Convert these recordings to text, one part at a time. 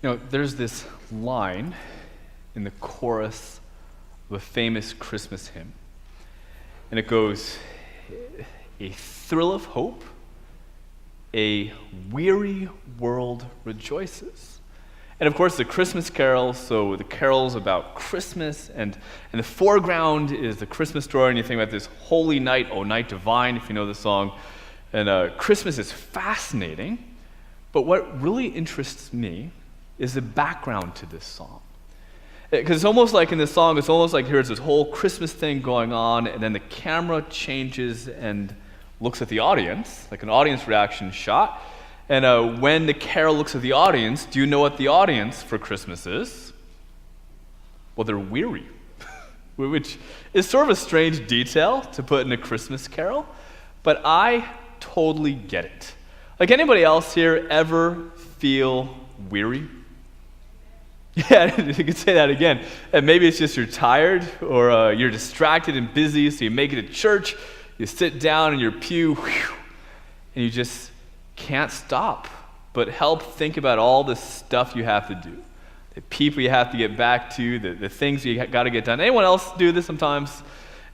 There's this line in the chorus of a famous Christmas hymn, and it goes, "A thrill of hope, a weary world rejoices." And of course, the Christmas carols, so the carols about Christmas, and in the foreground is the Christmas story, and you think about this holy night, O night divine, if you know the song. And Christmas is fascinating, but what really interests me is the background to this song. Because it's almost like in this song, it's almost like here's this whole Christmas thing going on, and then the camera changes and looks at the audience, like an audience reaction shot. And when the carol looks at the audience, do you know what the audience for Christmas is? Well, they're weary, which is sort of a strange detail to put in a Christmas carol, but I totally get it. Like, anybody else here ever feel weary? Yeah, you could say that again. And maybe it's just you're tired, or you're distracted and busy, so you make it to church, you sit down in your pew, and you just can't stop but help think about all the stuff you have to do, the people you have to get back to, the things you got to get done. Anyone else do this sometimes?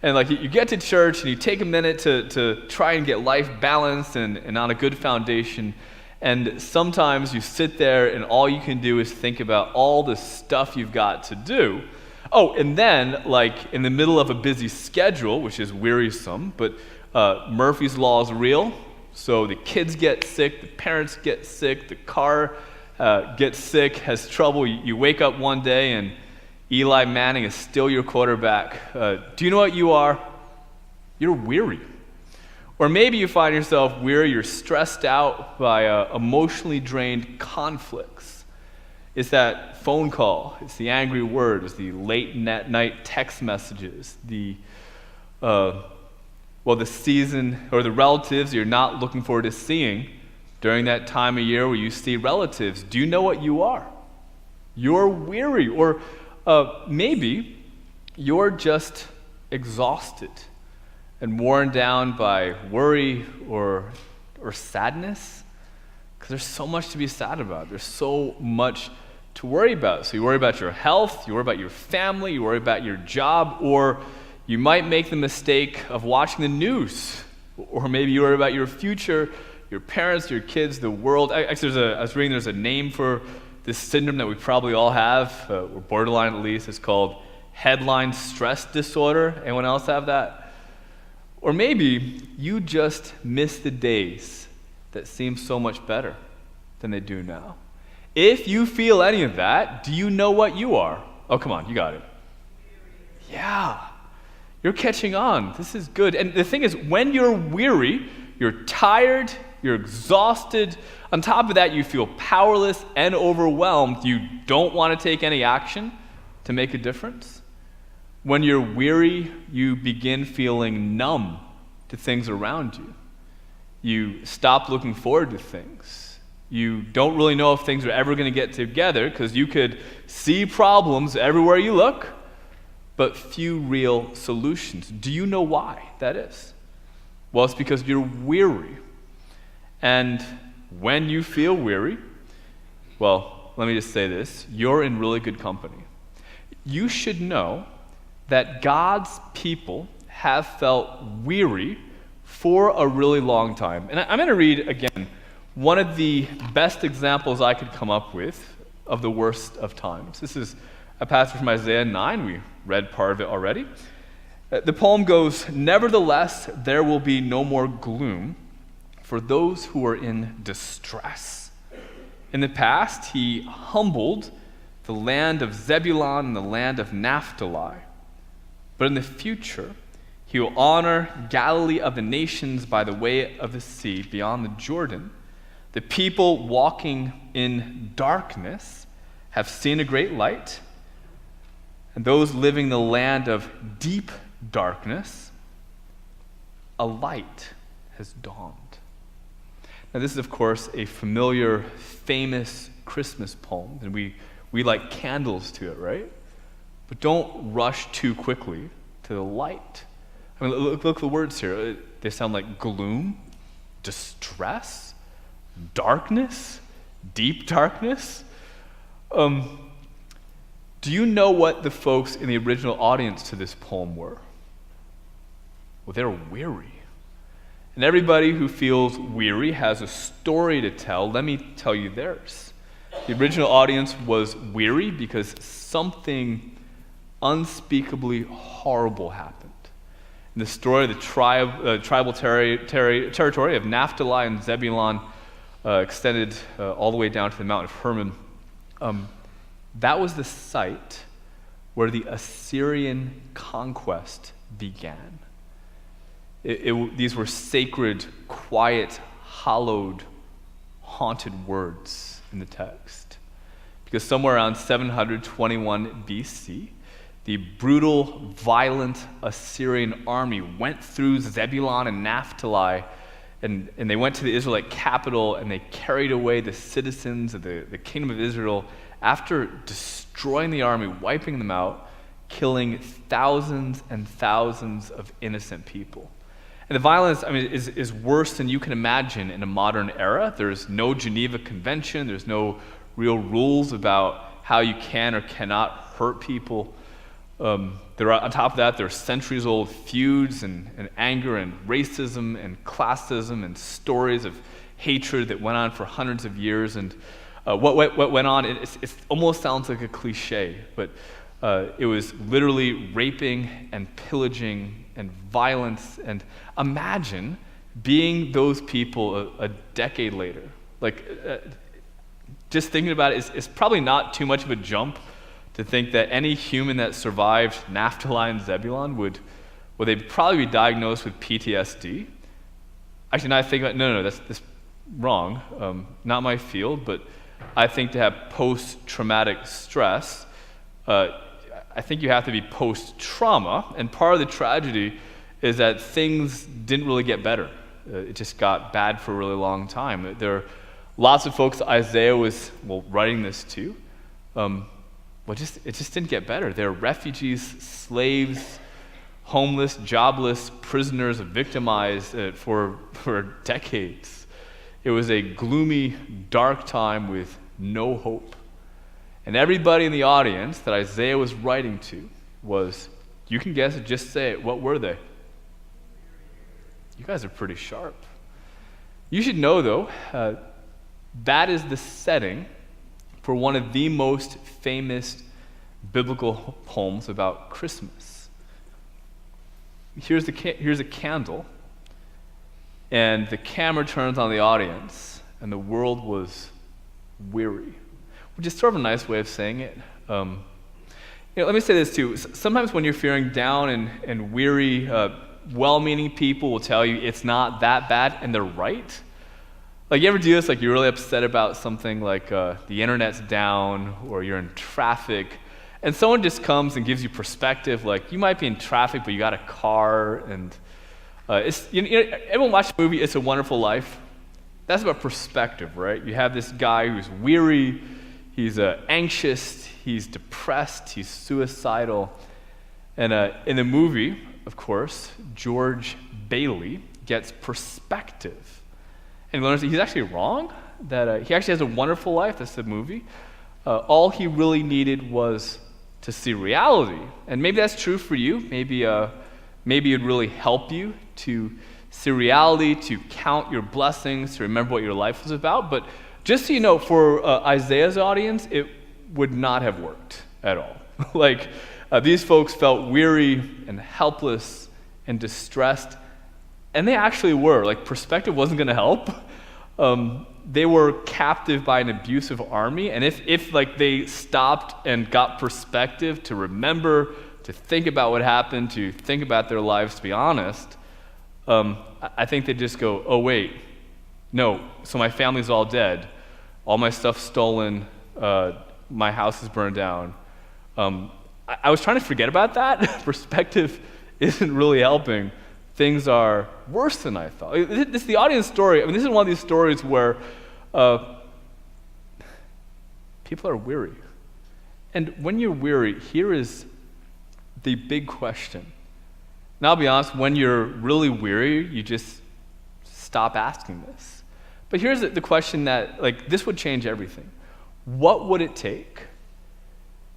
And like you get to church and you take a minute to try and get life balanced and on a good foundation. And sometimes you sit there and all you can do is think about all the stuff you've got to do. Oh, and then like in the middle of a busy schedule, which is wearisome, but Murphy's Law is real. So the kids get sick, the parents get sick, the car gets sick, has trouble. You wake up one day and Eli Manning is still your quarterback. Do you know what you are? You're weary. Or maybe you find yourself weary, you're stressed out by emotionally drained conflicts. It's that phone call, it's the angry words, the late night text messages, the season or the relatives you're not looking forward to seeing during that time of year where you see relatives. Do you know what you are? You're weary. Or maybe you're just exhausted and worn down by worry or sadness, because there's so much to be sad about. There's so much to worry about. So you worry about your health, you worry about your family, you worry about your job, or you might make the mistake of watching the news, or maybe you worry about your future, your parents, your kids, the world. Actually, I was reading there's a name for this syndrome that we probably all have, or borderline at least. It's called headline stress disorder. Anyone else have that? Or maybe you just miss the days that seem so much better than they do now. If you feel any of that, do you know what you are? Oh, come on, you got it. Yeah, you're catching on. This is good. And the thing is, when you're weary, you're tired, you're exhausted. On top of that, you feel powerless and overwhelmed. You don't want to take any action to make a difference. When you're weary, you begin feeling numb to things around you. You stop looking forward to things. You don't really know if things are ever going to get together because you could see problems everywhere you look, but few real solutions. Do you know why that is? Well, it's because you're weary. And when you feel weary, well, let me just say this, you're in really good company. You should know that God's people have felt weary for a really long time. And I'm going to read, again, one of the best examples I could come up with of the worst of times. This is a passage from Isaiah 9. We read part of it already. The poem goes, "Nevertheless, there will be no more gloom for those who are in distress. In the past, he humbled the land of Zebulun and the land of Naphtali. But in the future, he will honor Galilee of the nations by the way of the sea beyond the Jordan. The people walking in darkness have seen a great light, and those living in the land of deep darkness, a light has dawned." Now, this is, of course, a familiar, famous Christmas poem, and we light candles to it, right? But don't rush too quickly to the light. I mean, look at the words here. They sound like gloom, distress, darkness, deep darkness. Do you know what the folks in the original audience to this poem were? Well, they're weary. And everybody who feels weary has a story to tell. Let me tell you theirs. The original audience was weary because something unspeakably horrible happened. In the story, the tribal territory of Naphtali and Zebulun extended all the way down to the mountain of Hermon. That was the site where the Assyrian conquest began. These were sacred, quiet, hallowed, haunted words in the text. Because somewhere around 721 BC, the brutal, violent Assyrian army went through Zebulun and Naphtali, and they went to the Israelite capital, and they carried away the citizens of the kingdom of Israel after destroying the army, wiping them out, killing thousands and thousands of innocent people. And the violence, is worse than you can imagine in a modern era. There's no Geneva Convention. There's no real rules about how you can or cannot hurt people. On top of that, there are centuries-old feuds and anger and racism and classism and stories of hatred that went on for hundreds of years. And what went on, it almost sounds like a cliche, but it was literally raping and pillaging and violence. And imagine being those people a decade later. Just thinking about it is probably not too much of a jump to think that any human that survived Naphtali and Zebulun they'd probably be diagnosed with PTSD. Actually, now I think about, no, that's wrong. Not my field, but I think to have post-traumatic stress, I think you have to be post-trauma, and part of the tragedy is that things didn't really get better. It just got bad for a really long time. There are lots of folks Isaiah was writing this to. It just didn't get better. They're refugees, slaves, homeless, jobless, prisoners, victimized for decades. It was a gloomy, dark time with no hope. And everybody in the audience that Isaiah was writing to was, you can guess it, just say it, what were they? You guys are pretty sharp. You should know, though, that is the setting for one of the most famous biblical poems about Christmas. Here's a candle, and the camera turns on the audience, and the world was weary. Which is sort of a nice way of saying it. Let me say this too. Sometimes when you're feeling down and weary, well-meaning people will tell you it's not that bad, and they're right. You ever do this? You're really upset about something, the internet's down, or you're in traffic, and someone just comes and gives you perspective. You might be in traffic, but you got a car, and everyone watch the movie It's a Wonderful Life? That's about perspective, right? You have this guy who's weary. He's anxious, he's depressed, he's suicidal. And in the movie, of course, George Bailey gets perspective. And he learns that he's actually wrong, that he actually has a wonderful life. That's the movie. All he really needed was to see reality. And maybe that's true for you. Maybe it'd really help you to see reality, to count your blessings, to remember what your life was about. But just so you know, for Isaiah's audience, it would not have worked at all. These folks felt weary and helpless and distressed, and they actually were. Perspective wasn't going to help. They were captive by an abusive army, and if they stopped and got perspective to remember, to think about what happened, to think about their lives, to be honest, I think they'd just go, oh wait, no, so my family's all dead. All my stuff's stolen. My house is burned down. I was trying to forget about that. Perspective isn't really helping. Things are worse than I thought. This is the audience story. This is one of these stories where people are weary. And when you're weary, here is the big question. Now, I'll be honest, when you're really weary, you just stop asking this. But here's the question that, this would change everything. What would it take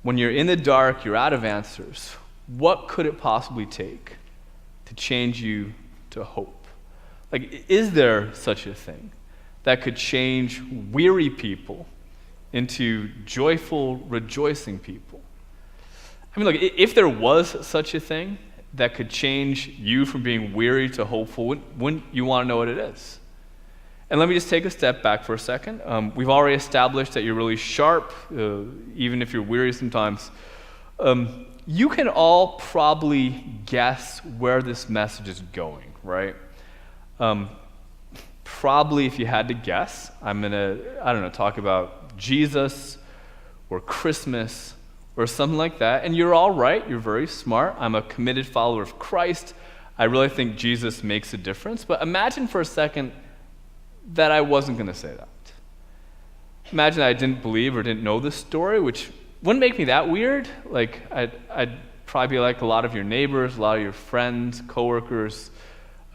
when you're in the dark, you're out of answers? What could it possibly take to change you to hope? Like, is there such a thing that could change weary people into joyful, rejoicing people? I mean, look, if there was such a thing that could change you from being weary to hopeful, wouldn't you want to know what it is? And let me just take a step back for a second. We've already established that you're really sharp, even if you're weary sometimes. You can all probably guess where this message is going, right? Probably, if you had to guess, I'm going to, talk about Jesus or Christmas or something like that. And you're all right. You're very smart. I'm a committed follower of Christ. I really think Jesus makes a difference. But imagine for a second that I wasn't going to say that. Imagine I didn't believe or didn't know this story, which wouldn't make me that weird. Like, I'd probably be like a lot of your neighbors, a lot of your friends, coworkers,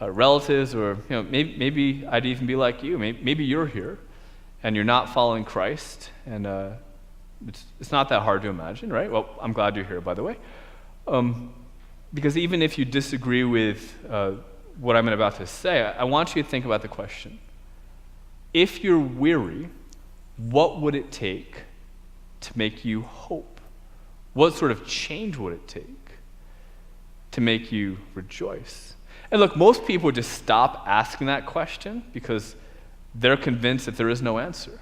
relatives, or maybe I'd even be like you. Maybe you're here and you're not following Christ, and it's not that hard to imagine, right? Well, I'm glad you're here, by the way, because even if you disagree with what I'm about to say, I want you to think about the question: if you're weary, what would it take to make you hope? What sort of change would it take to make you rejoice? And look, most people just stop asking that question because they're convinced that there is no answer.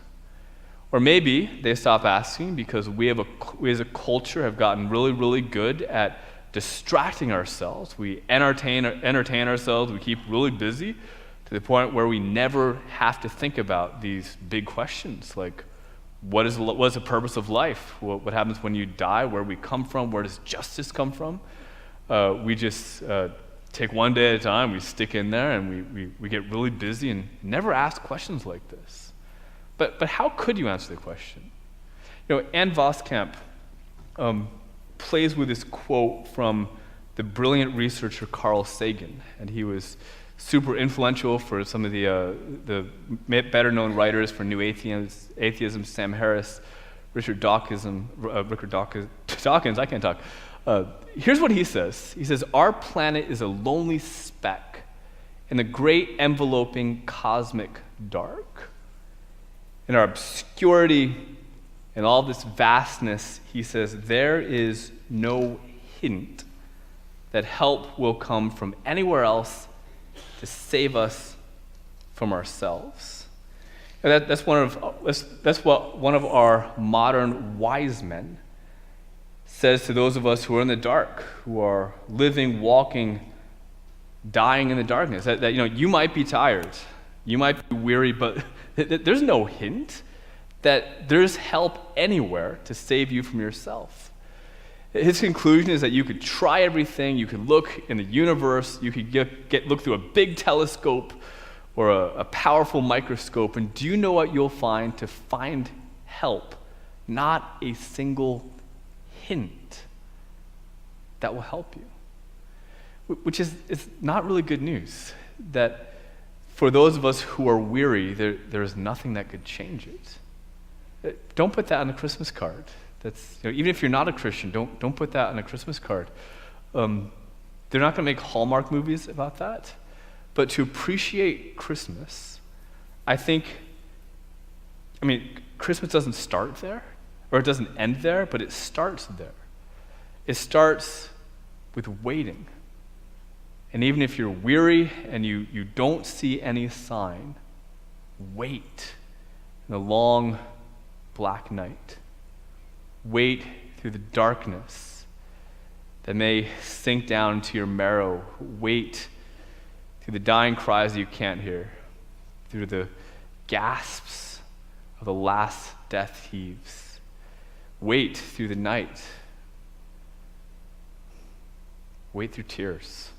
Or maybe they stop asking because we as a culture have gotten really, really good at distracting ourselves. We entertain ourselves, we keep really busy to the point where we never have to think about these big questions like, what is the purpose of life? What happens when you die? Where we come from? Where does justice come from? We just take one day at a time, we stick in there, and we get really busy and never ask questions like this. But how could you answer the question? Ann Voskamp plays with this quote from the brilliant researcher Carl Sagan, and he was super influential for some of the better-known writers for New Atheism, Sam Harris, Richard Dawkins, I can't talk. Here's what he says. He says, "Our planet is a lonely speck in the great enveloping cosmic dark. In our obscurity and all this vastness," he says, "there is no hint that help will come from anywhere else to save us from ourselves." And that's what one of our modern wise men says to those of us who are in the dark, who are living, walking, dying in the darkness. That you might be tired, you might be weary, but there's no hint that there's help anywhere to save you from yourself. His conclusion is that you could try everything, you could look in the universe, you could look through a big telescope or a powerful microscope, and do you know what you'll find to find help? Not a single hint that will help you. Which is not really good news, that for those of us who are weary, there is nothing that could change it. Don't put that on a Christmas card. That's even if you're not a Christian, don't put that on a Christmas card. They're not going to make Hallmark movies about that. But to appreciate Christmas, Christmas doesn't start there, or it doesn't end there, but it starts there. It starts with waiting. And even if you're weary and you don't see any sign, wait in the long black night. Wait through the darkness that may sink down into your marrow. Wait through the dying cries that you can't hear, through the gasps of the last death heaves. Wait through the night. Wait through tears.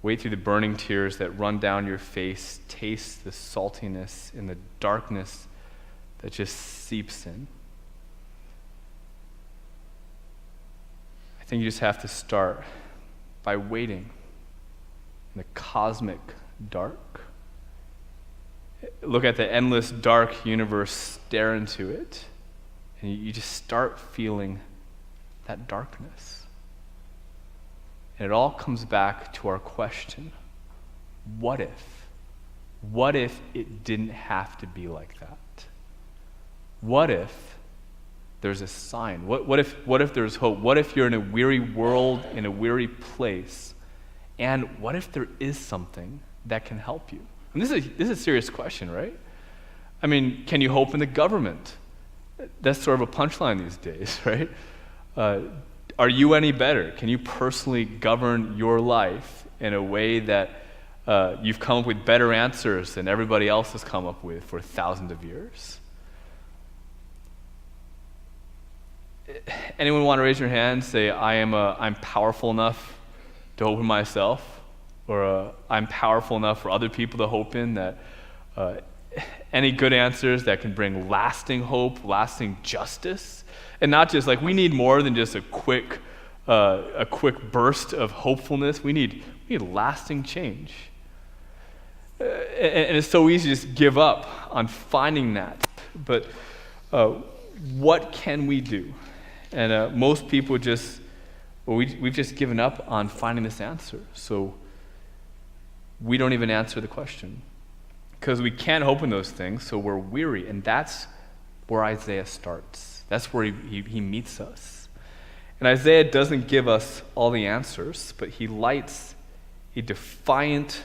Wait through the burning tears that run down your face. Taste the saltiness in the darkness that just seeps in. I think you just have to start by waiting in the cosmic dark. look at the endless dark universe, stare into it, and you just start feeling that darkness. And it all comes back to our question, what if? What if it didn't have to be like that? What if there's a sign? What if there's hope? What if you're in a weary world, in a weary place? And what if there is something that can help you? And this is a serious question, right? I mean, can you hope in the government? That's sort of a punchline these days, right? Are you any better? Can you personally govern your life in a way that you've come up with better answers than everybody else has come up with for thousands of years? Anyone want to raise your hand, say, I'm powerful enough to hope in myself, or I'm powerful enough for other people to hope in, that any good answers that can bring lasting hope, lasting justice, and not just like we need more than just a quick burst of hopefulness. We need lasting change. And it's so easy to just give up on finding that. But what can we do? And most people we've just given up on finding this answer. So we don't even answer the question because we can't hope in those things, so we're weary. And that's where Isaiah starts. That's where he meets us. And Isaiah doesn't give us all the answers, but he lights a defiant,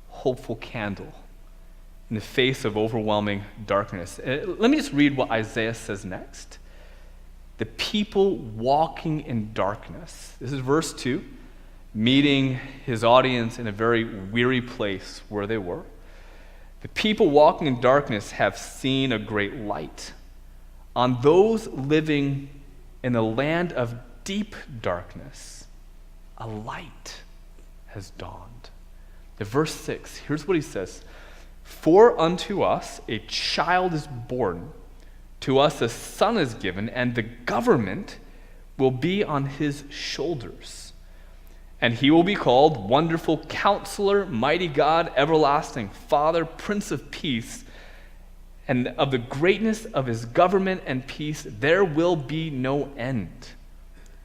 hopeful candle in the face of overwhelming darkness. Let me just read what Isaiah says next. The people walking in darkness. This is verse 2, meeting his audience in a very weary place where they were. The people walking in darkness have seen a great light. On those living in the land of deep darkness, a light has dawned. The verse 6, here's what he says. For unto us a child is born, to us a son is given, and the government will be on his shoulders. And he will be called Wonderful Counselor, Mighty God, Everlasting Father, Prince of Peace. And of the greatness of his government and peace there will be no end.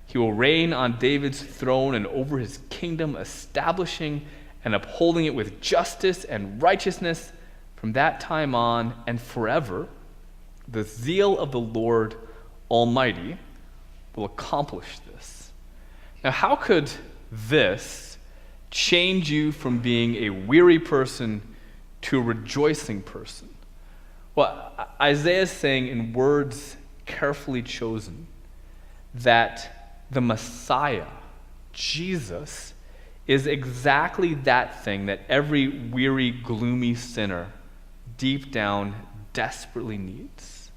He will reign on David's throne and over his kingdom, establishing and upholding it with justice and righteousness from that time on and forever. The zeal of the Lord Almighty will accomplish this. Now, how could this change you from being a weary person to a rejoicing person? Well, Isaiah is saying in words carefully chosen that the Messiah, Jesus, is exactly that thing that every weary, gloomy sinner deep down desperately needs.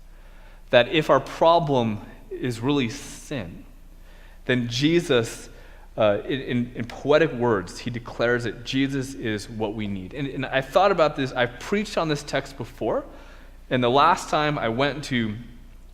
That if our problem is really sin, then Jesus, in poetic words, he declares that Jesus is what we need. And I thought about this. I've preached on this text before, and the last time I went to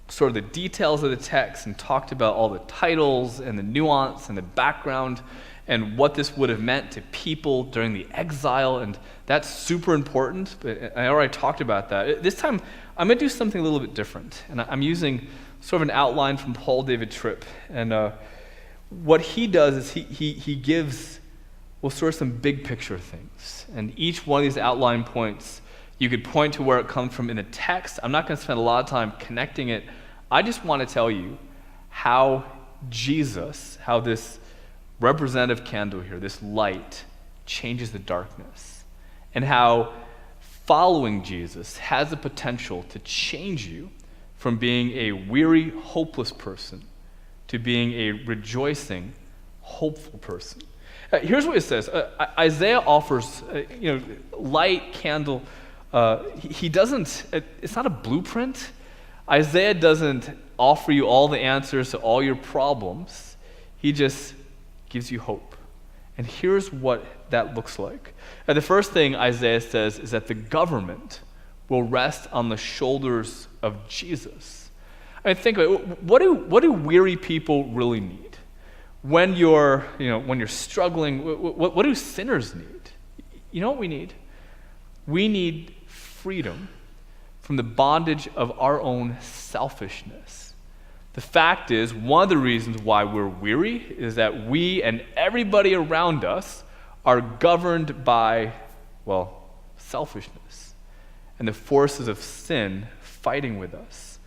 sort of the details of the text and talked about all the titles and the nuance and the background and what this would have meant to people during the exile, and that's super important, but I already talked about that. This time, I'm going to do something a little bit different, and I'm using sort of an outline from Paul David Tripp, and what he does is he gives, well, sort of some big picture things, and each one of these outline points, you could point to where it comes from in the text. I'm not going to spend a lot of time connecting it. I just want to tell you how Jesus, how this representative candle here, this light, changes the darkness, and how following Jesus has the potential to change you from being a weary, hopeless person to being a rejoicing, hopeful person. Here's what it says. Isaiah offers, light, candle. He doesn't, it's not a blueprint. Isaiah doesn't offer you all the answers to all your problems. He just gives you hope. And here's what that looks like. The first thing Isaiah says is that the government will rest on the shoulders of Jesus. I mean, think about it. What do weary people really need? When you're struggling, what do sinners need? You know what we need? We need freedom from the bondage of our own selfishness. The fact is, one of the reasons why we're weary is that we and everybody around us are governed by, well, selfishness and the forces of sin fighting with us.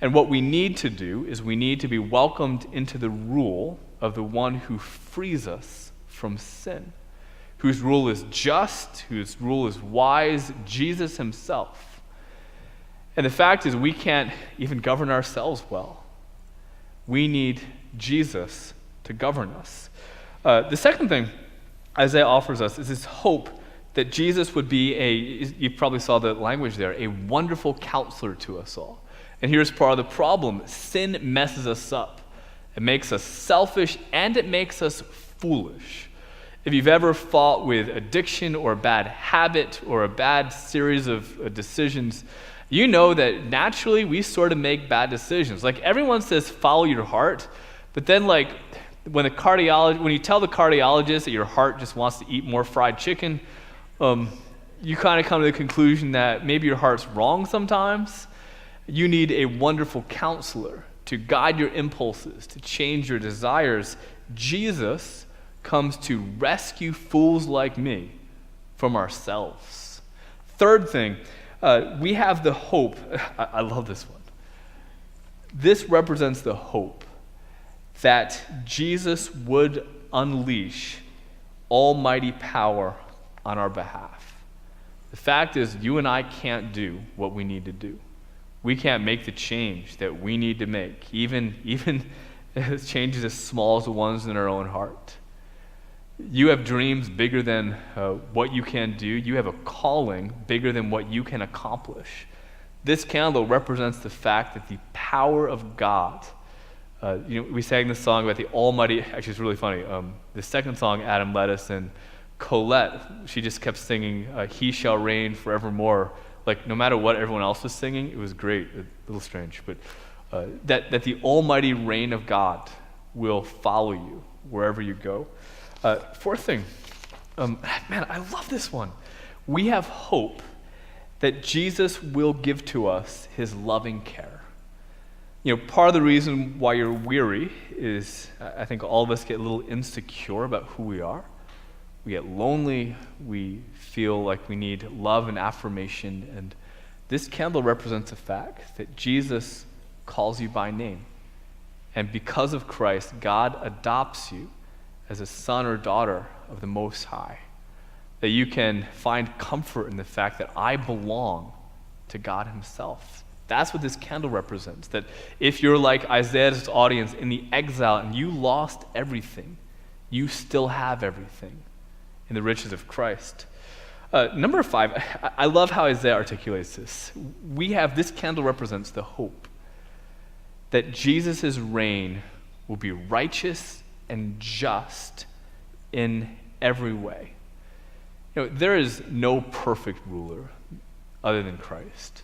And what we need to do is we need to be welcomed into the rule of the one who frees us from sin, whose rule is just, whose rule is wise, Jesus himself. And the fact is, we can't even govern ourselves well. We need Jesus to govern us. The second thing Isaiah offers us is this hope that Jesus would be you probably saw the language there, a wonderful counselor to us all. And here's part of the problem. Sin messes us up. It makes us selfish and it makes us foolish. If you've ever fought with addiction or a bad habit or a bad series of decisions, you know that naturally we sort of make bad decisions. Like everyone says, follow your heart, but then like when you tell the cardiologist that your heart just wants to eat more fried chicken, you kind of come to the conclusion that maybe your heart's wrong sometimes. You need a wonderful counselor to guide your impulses, to change your desires. Jesus comes to rescue fools like me from ourselves. Third thing, we have the hope. I love this one. This represents the hope that Jesus would unleash almighty power on our behalf. The fact is, you and I can't do what we need to do. We can't make the change that we need to make, even changes as small as the ones in our own heart. You have dreams bigger than what you can do. You have a calling bigger than what you can accomplish. This candle represents the fact that the power of God, we sang this song about the almighty, actually it's really funny, the second song Adam led us in, Colette, she just kept singing, he shall reign forevermore. Like no matter what everyone else was singing, it was great, a little strange, but that the almighty reign of God will follow you wherever you go. Fourth thing, man, I love this one. We have hope that Jesus will give to us his loving care. Part of the reason why you're weary is I think all of us get a little insecure about who we are. We get lonely, we feel like we need love and affirmation, and this candle represents the fact that Jesus calls you by name. And because of Christ, God adopts you as a son or daughter of the Most High. That you can find comfort in the fact that I belong to God himself. That's what this candle represents. That if you're like Isaiah's audience in the exile and you lost everything, you still have everything in the riches of Christ. Number 5, I love how Isaiah articulates this. This candle represents the hope that Jesus' reign will be righteous and just in every way. There is no perfect ruler other than Christ.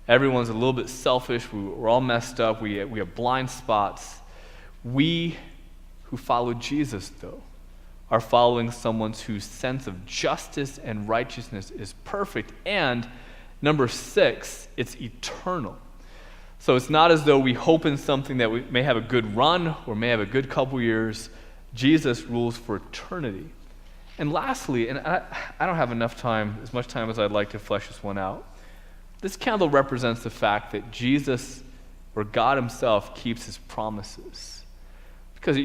Everyone's a little bit selfish. We're all messed up. We have blind spots. We who follow Jesus, though, are following someone whose sense of justice and righteousness is perfect. And number 6, it's eternal. So it's not as though we hope in something that we may have a good run or may have a good couple years. Jesus rules for eternity. And lastly, and I don't have as much time as I'd like to flesh this one out, this candle represents the fact that Jesus, or God himself, keeps his promises. Because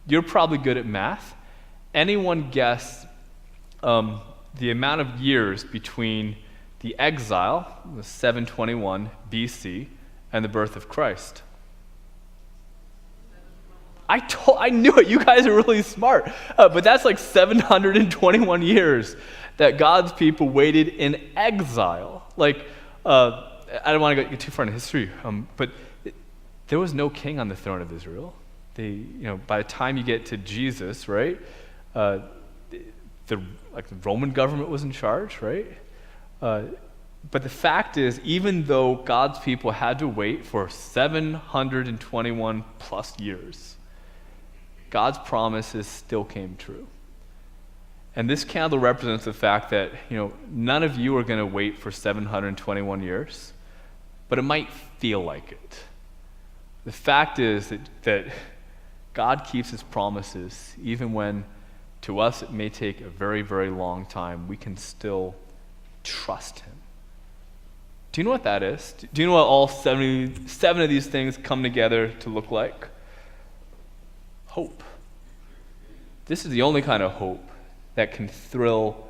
you're probably good at math. Anyone guess the amount of years between the exile, the 721 BC, and the birth of Christ? I knew it. You guys are really smart. But that's like 721 years that God's people waited in exile. I don't want to get too far into history, but there was no king on the throne of Israel. By the time you get to Jesus, right, the Roman government was in charge, right? But the fact is, even though God's people had to wait for 721 plus years, God's promises still came true. And this candle represents the fact that, none of you are going to wait for 721 years, but it might feel like it. The fact is that God keeps his promises, even when to us it may take a very, very long time. We can still trust him. Do you know what that is? Do you know what all 77 of these things come together to look like? Hope. This is the only kind of hope that can thrill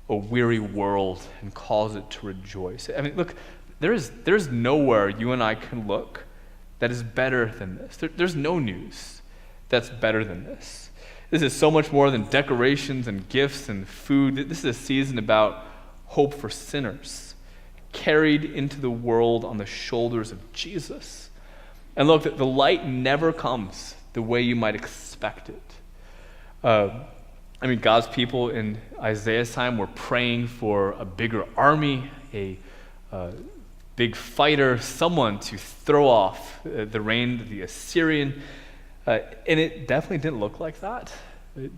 a weary world and cause it to rejoice. I mean, look, there's nowhere you and I can look that is better than this. There's no news that's better than this. This is so much more than decorations and gifts and food. This is a season about hope for sinners, carried into the world on the shoulders of Jesus. And look, the light never comes the way you might expect it. God's people in Isaiah's time were praying for a bigger army, a big fighter, someone to throw off the reign of the Assyrian. And it definitely didn't look like that.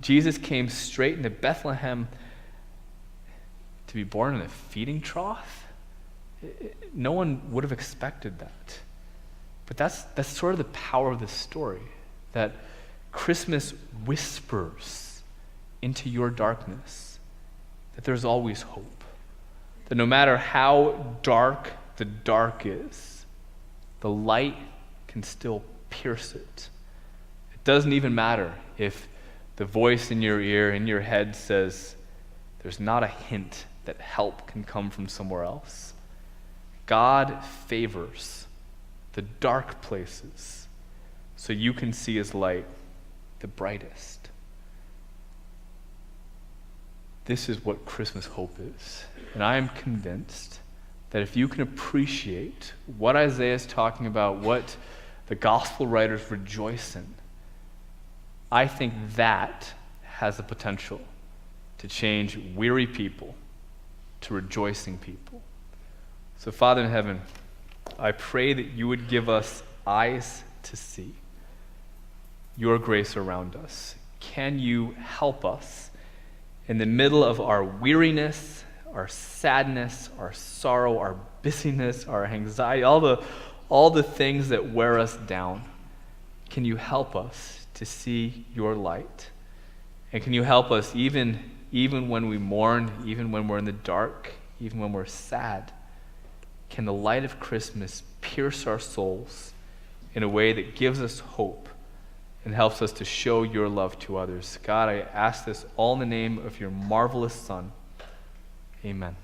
Jesus came straight into Bethlehem to be born in a feeding trough. No one would have expected that. But that's sort of the power of this story, that Christmas whispers into your darkness that there's always hope. That no matter how dark the dark is, the light can still pierce it. It doesn't even matter if the voice in your ear, in your head says there's not a hint that help can come from somewhere else. God favors the dark places so you can see his light the brightest. This is what Christmas hope is. And I am convinced that if you can appreciate what Isaiah is talking about, what the gospel writers rejoice in, I think that has the potential to change weary people to rejoicing people. So, Father in heaven, I pray that you would give us eyes to see your grace around us. Can you help us in the middle of our weariness, our sadness, our sorrow, our busyness, our anxiety, all the things that wear us down? Can you help us to see your light? And can you help us even when we mourn, even when we're in the dark, even when we're sad? Can the light of Christmas pierce our souls in a way that gives us hope and helps us to show your love to others? God, I ask this all in the name of your marvelous Son. Amen.